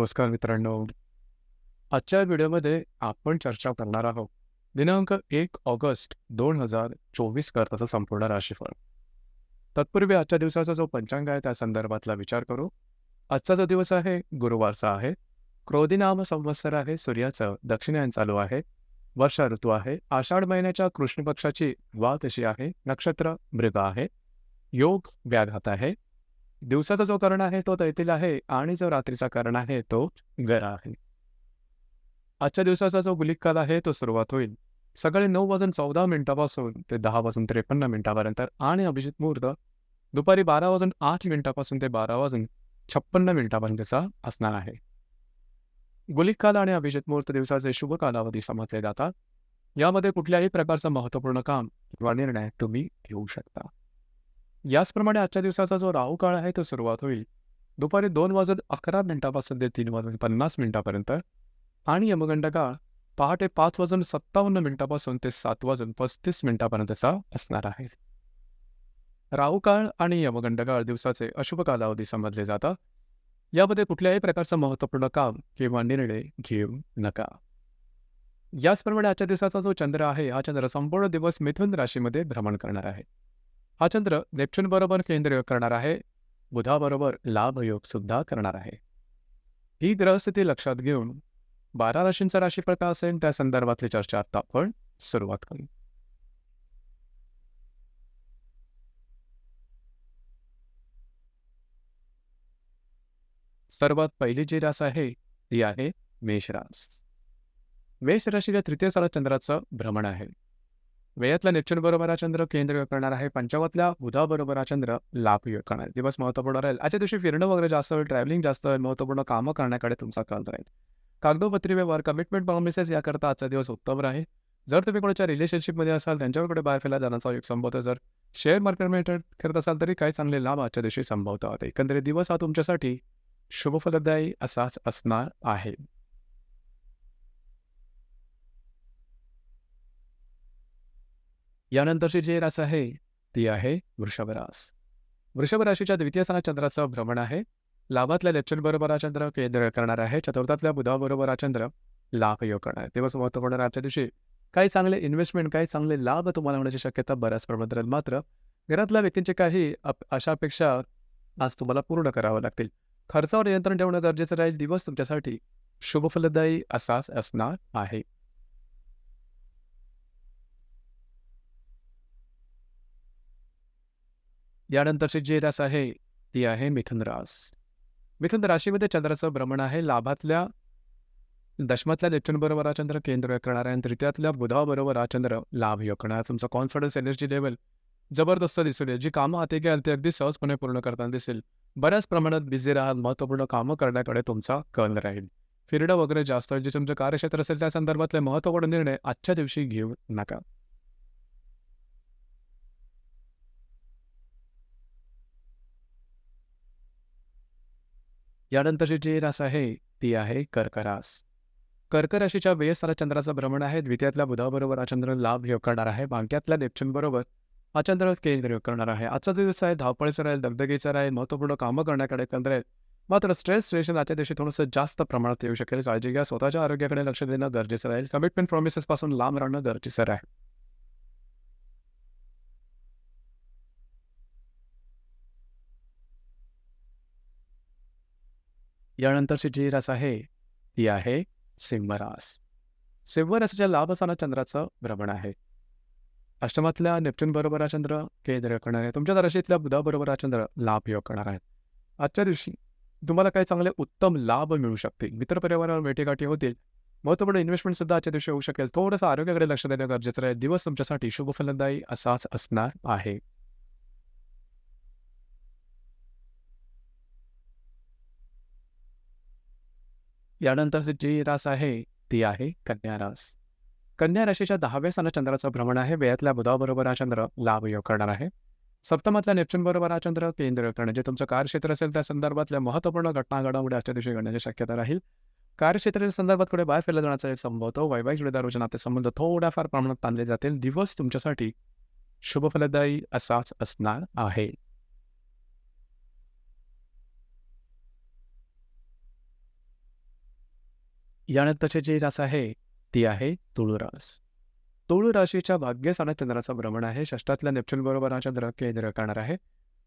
नमस्कार मित्रांनो. आजच्या व्हिडिओमध्ये आपण चर्चा करणार आहोत दिनांक 1 ऑगस्ट 2024 करताचा संपूर्ण राशीफळ. तत्पूर्वी आजच्या दिवसाचा जो पंचांग आहे त्या संदर्भातला विचार करू. आजचा जो दिवस आहे गुरुवारचा आहे. क्रोधी नाम संवत्सर आहे. सूर्याचं दक्षिणायन चालू आहे. वर्षा ऋतू आहे. आषाढ महिन्याच्या कृष्ण पक्षाची द्वादशी आहे. नक्षत्र मृग आहे. योग व्याघात आहे. दिवसाचा जो कर्ण आहे तो तैतील आहे आणि जो रात्रीचा कर्ण आहे तो गर आहे. आजच्या दिवसाचा जो गुलिक काल आहे तो सुरुवात होईल सकाळी 9 वाजून 14 मिनिटापासून ते 10 वाजून 53 मिनिटापर्यंत आणि अभिजित मुहूर्त दुपारी 12 वाजून 8 मिनिटापासून ते 12 वाजून 56 मिनिटापर्यंतचा असणार आहे. गुलिक काल आणि अभिजित मुहूर्त दिवसाचे शुभ कालावधी समजले जातात. यामध्ये कुठल्याही प्रकारचं महत्त्वपूर्ण काम किंवा निर्णय तुम्ही घेऊ शकता. याचप्रमाणे आजच्या दिवसाचा जो राहू काळ आहे तो सुरुवात होईल दुपारी 2 वाजून 11 मिनिटापासून ते 3 वाजून 50 मिनिटापर्यंत आणि यमगंड काळ पहाटे 5 वाजून 57 मिनिटापासून ते 7 वाजून 35 मिनिटापर्यंतचा असणार आहे. राहू काळ आणि यमगंड काळ दिवसाचे अशुभ कालावधी समजले जातात. यामध्ये कुठल्याही प्रकारचं महत्त्वपूर्ण काम किंवा निर्णय घेऊ नका. याचप्रमाणे आजच्या दिवसाचा जो चंद्र आहे हा चंद्र संपूर्ण दिवस मिथुन राशीमध्ये भ्रमण करणार आहे. हा चंद्र नेपच्यून बरोबर केंद्रयोग करणार आहे. बुधाबरोबर लाभयोग सुद्धा करणार आहे. ही ग्रहस्थिती लक्षात घेऊन 12 राशींचा राशीफळ का असेल त्या संदर्भातली चर्चा आता आपण सुरुवात करू. सर्वात पहिली जी रास आहे ती आहे मेष रास. मेष राशीला तृतीय साला चंद्राचं भ्रमण आहे. व्ययातला नेपच्यून बरोबर हा चंद्र केंद्रयोग करणार आहे. पंचमातल्या बुधाबरोबर हा चंद्र लाभयोग करणार आहे. दिवस महत्त्वपूर्ण राहील. आजच्या दिवशी फिरणं वगैरे जास्त होईल, ट्रॅव्हलिंग जास्त होईल, महत्त्वपूर्ण कामं करण्याकडे तुमचा कल राहील. कागदोपत्री व्यवहार, कमिटमेंट प्रॉमिसेस याकरता आजचा दिवस उत्तम राहील. जर तुम्ही कोणाच्या रिलेशनशिपमध्ये असाल त्यांच्याकडे बाहेर फिरायला जाण्याचा योग संभवतो. जर शेअर मार्केटमध्ये करत असाल तरी काही चांगले लाभ आजच्या दिवशी संभवतात. एकंदरीत दिवस हा तुमच्यासाठी शुभफलदायी असाच असणार आहे. यानंतरची जी रास आहे ती आहे वृषभ रास. वृषभ राशीच्या द्वितीय स्थानात चंद्राचं भ्रमण आहे. लाभातल्या नेपच्यून बरोबर हा चंद्र केंद्र करणार आहे. चतुर्थातल्या बुधाबरोबर हा चंद्र लाभयोग करणार आहे. दिवस महत्त्वपूर्ण आजच्या दिवशी काही चांगले इन्व्हेस्टमेंट, काही चांगले लाभ तुम्हाला होण्याची शक्यता बऱ्याच प्रमाणात राहील. मात्र घरातल्या व्यक्तींचे काही अशा अपेक्षा आज तुम्हाला पूर्ण कराव्या लागतील. खर्चावर नियंत्रण ठेवणं गरजेचं राहील. दिवस तुमच्यासाठी शुभफलदायी असाच असणार आहे. यानंतरची जी रास आहे ती आहे मिथुन रास. मिथुन राशीमध्ये चंद्राचं भ्रमण आहे. लाभातल्या दशमातल्या नेपच्यून बरोबर हा चंद्र केंद्र करणार आहे आणि तृतीयातल्या बुधाबरोबर हा चंद्र लाभयोग करणार. तुमचा कॉन्फिडन्स, एनर्जी लेवल जबरदस्त दिसून येईल. जी कामं हाती घ्याल ते अगदी सहजपणे पूर्ण करताना दिसेल. बऱ्याच प्रमाणात बिझी राहाल. महत्त्वपूर्ण कामं करण्याकडे तुमचा कल राहील. फिरणं वगैरे जास्त जे तुमचं कार्यक्षेत्र असेल त्या संदर्भातले महत्त्वपूर्ण निर्णय आजच्या दिवशी घेऊ नका. यानंतरची जी रास आहे ती आहे कर्क रास. कर्क राशीच्या व्ययस्थानात चंद्राचं भ्रमण आहे. द्वितीयातल्या बुधाबरोबर हा चंद्र लाभयोग करणार आहे. भाग्यातल्या नेपच्यून बरोबर हा चंद्र केंद्रयोग करणार आहे. आजचा दिवस आहे धावपळीचा राहील, दगदगीचा राहील, महत्त्वपूर्ण कामं करण्याकडे कल राहील. मात्र स्ट्रेस स्टेशन आजच्या दिवशी थोडंसं जास्त प्रमाणात येऊ शकेल. काळजी घ्या. स्वतःच्या आरोग्याकडे लक्ष देणं गरजेचं राहील. कमिटमेंट प्रॉमिसेस पासून लांब राहणं गरजेचं राहील. यानंतरची जी रास आहे ती आहे सिंह रास. सिंह राशीच्या लाभस्थानात चंद्राचं भ्रमण आहे. अष्टमातल्या नेपच्यून बरोबर हा चंद्र केंद्र करणार आहे. तुमच्या राशीतल्या बुधाबरोबर हा चंद्र लाभयोग करणार आहे. आजच्या दिवशी तुम्हाला काही चांगले उत्तम लाभ मिळू शकतील. मित्रपरिवारावर भेटीगाठी होतील. महत्त्वपूर्ण इन्व्हेस्टमेंट सुद्धा आजच्या दिवशी होऊ शकेल. थोडंसं आरोग्याकडे लक्ष देणं गरजेचं आहे. दिवस तुमच्यासाठी शुभफलदायी असाच असणार आहे. यानंतर जी रास आहे ती आहे कन्या रास. कन्या राशीच्या 10व्या स्थानात चंद्राचं भ्रमण आहे. व्ययातल्या बुधाबरोबर हा चंद्र लाभयोग करणार आहे. सप्तमातल्या नेपच्यून बरोबर हा चंद्र केंद्र करणं जे तुमचं कार्यक्षेत्र असेल त्या संदर्भातल्या महत्त्वपूर्ण घटना घडामोडी आजच्या दिवशी घडण्याची शक्यता राहील. कार्यक्षेत्राच्या संदर्भात पुढे बाहेर फिरला जाण्याचा एक संभवतो. वैवाहिक जोडीदाराचे नातेसंबंध थोड्याफार प्रमाणात ताणले जातील. दिवस तुमच्यासाठी शुभफलदायी असाच असणार आहे. यानंतरची जी रास आहे ती आहे तुळू रास. तुळू राशीच्या भाग्यस्थानात चंद्राचं भ्रमण आहे. षष्ठातल्या नेपच्यून बरोबर हा चंद्र केंद्र करणार आहे.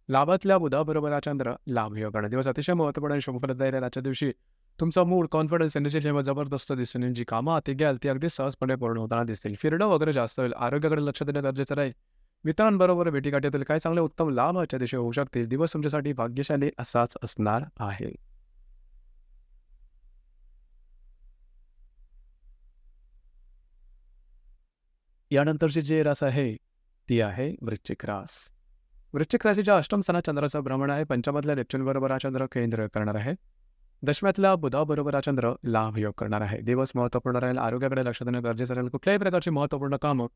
लाभातल्या बुधाबरोबर हा चंद्र लाभ योग करणार. दिवस अतिशय महत्त्वपूर्ण आणि शुभफलदायी राहील. आजच्या दिवशी तुमचा मूड, कॉन्फिडन्स, एनर्जी जेव्हा जबरदस्त दिसून येईल. जी कामं हाती घ्याल ती अगदी सहजपणे पूर्ण होताना दिसतील. फिरणं वगैरे जास्त होईल. आरोग्याकडे लक्ष देणं गरजेचं राहील. मित्रांबरोबर भेटीगाठीतील काही चांगले उत्तम लाभ आजच्या दिवशी होऊ शकतील. दिवस तुमच्यासाठी भाग्यशाली असाच असणार आहे. यानंतरची जी रास आहे ती आहे वृश्चिक रास. वृश्चिक राशीच्या अष्टम स्थानात चंद्राचं भ्रमण आहे. पंचमातल्या नेपच्यून बरोबर हा चंद्र केंद्र करणार आहे. दशम्यातल्या बुधाबरोबर हा चंद्र लाभ योग करणार आहे. दिवस महत्त्वपूर्ण राहील. आरोग्याकडे लक्ष देणं गरजेचं राहील. कुठल्याही प्रकारची महत्त्वपूर्ण कामं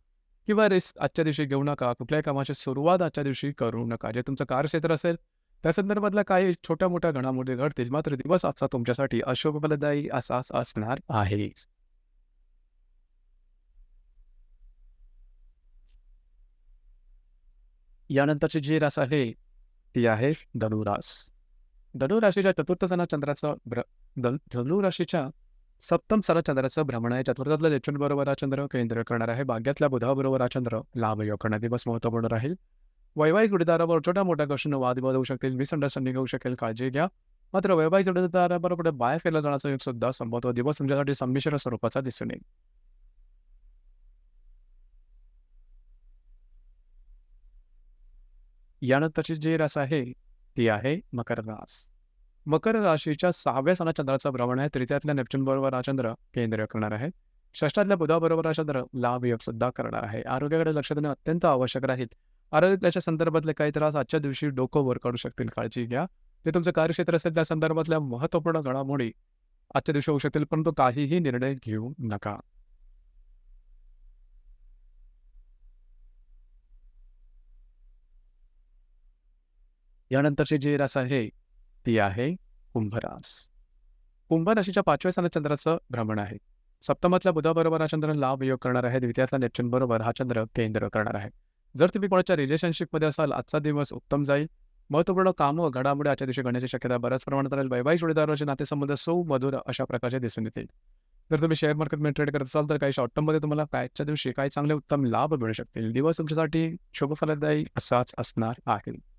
किंवा रिस्क आजच्या दिवशी घेऊ नका. कुठल्याही कामाची सुरुवात आजच्या दिवशी करू नका. जे तुमचं कार्यक्षेत्र असेल त्या संदर्भातल्या काही छोट्या-मोठ्या घडामोडी घडतील. मात्र दिवस आजचा तुमच्यासाठी अशुभफलदायी असाच असणार आहे. यानंतरची जी रास आहे ती आहे धनुरास. धनुराशीच्या चतुर्थ स्थानात चंद्राचं धनुराशीच्या सप्तम स्थानात चंद्राचं भ्रमण आहे. चतुर्थातल्या नेपच्यून बरोबर हा चंद्र केंद्र करणार आहे. भाग्यातल्या बुधाबरोबर हा चंद्र लाभ योग करणार. दिवस महत्त्वपूर्ण राहील. वैवाहिक जोडीदाराबरोबर छोट्या-मोठ्या गोष्टींना वादविवाद होऊ शकतील. मिसअंडरस्टँडिंग होऊ शकेल. काळजी घ्या. मात्र वैवाहिक जोडीदाराबरोबर बाहेर केला जाण्याचा योग सुद्धा संभवतो. दिवस तुमच्यासाठी संमिश्र स्वरूपाचा दिसून येईल. यानंतरची जी रास आहे ती आहे मकर रास. मकर राशीच्या 6व्या स्थानात चंद्राचं भ्रमण आहे. तृतीयातल्या नेपच्यून बरोबर हा चंद्र केंद्र करणार आहे. षष्ठातल्या बुधाबरोबर हा चंद्र लाभ योग सुद्धा करणार आहे. आरोग्याकडे लक्ष देणं अत्यंत आवश्यक राहील. आरोग्याच्या संदर्भातले काही त्रास आजच्या दिवशी डोकं वर काढू शकतील. काळजी घ्या. जे तुमचं कार्यक्षेत्र असेल त्या संदर्भातल्या महत्त्वपूर्ण घडामोडी आजच्या दिवशी होऊ शकतील, परंतु काहीही निर्णय घेऊ नका. यानंतरची जी रास आहे ती आहे कुंभरास. कुंभ राशीच्या 5व्या स्थानात चंद्राचं भ्रमण आहे. सप्तमातल्या बुधाबरोबर हा चंद्र लाभ योग करणार आहे. द्वितीयातल्या नेपच्यून बरोबर हा चंद्र केंद्र करणार आहे. जर तुम्ही कोणाच्या रिलेशनशिपमध्ये असाल आजचा दिवस उत्तम जाईल. महत्त्वपूर्ण कामं घडामोडी आजच्या दिवशी घडण्याची शक्यता बऱ्याच प्रमाणात राहील. वैवाहिक जोडीदाराचे नातेसंबंध सुमधुर अशा प्रकारचे दिसून येतील. जर तुम्ही शेअर मार्केटमध्ये ट्रेड करत असाल तर काही शॉर्ट टर्ममध्ये तुम्हाला आजच्या दिवशी काही चांगले उत्तम लाभ मिळू शकतील. दिवस तुमच्यासाठी शुभफलदायी असाच असणार आहे.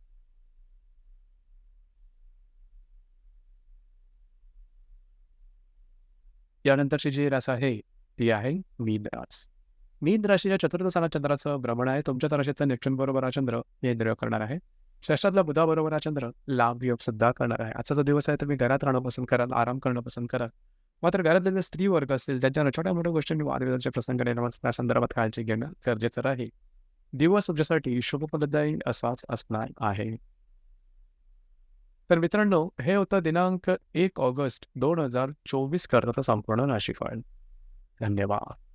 यानंतरची जी रास आहे ती आहे मीन रास. मीन राशीच्या चतुर्थ स्थानात चंद्राचं भ्रमण आहे. तुमच्या राशीतल्या नेपच्यून बरोबर हा चंद्र केंद्र करणार आहे. षष्ठातल्या बुधाबरोबर हा चंद्र लाभ योग सुद्धा करणार आहे. आजचा जो दिवस आहे तुम्ही घरात राहणं पसंत कराल, आराम करणं पसंत कराल. मात्र घरातले जे स्त्री वर्ग असतील ज्यांच्या छोट्या-मोठ्या गोष्टींनी वादविवादाचे प्रसंग निर्माण त्या संदर्भात काळजी घेणं गरजेचं राहील. दिवस तुमच्यासाठी शुभफलदायी असाच असणार आहे. तर मित्रांनो, हे होतं दिनांक 1 ऑगस्ट 2024 करता संपूर्ण राशीफळ. धन्यवाद.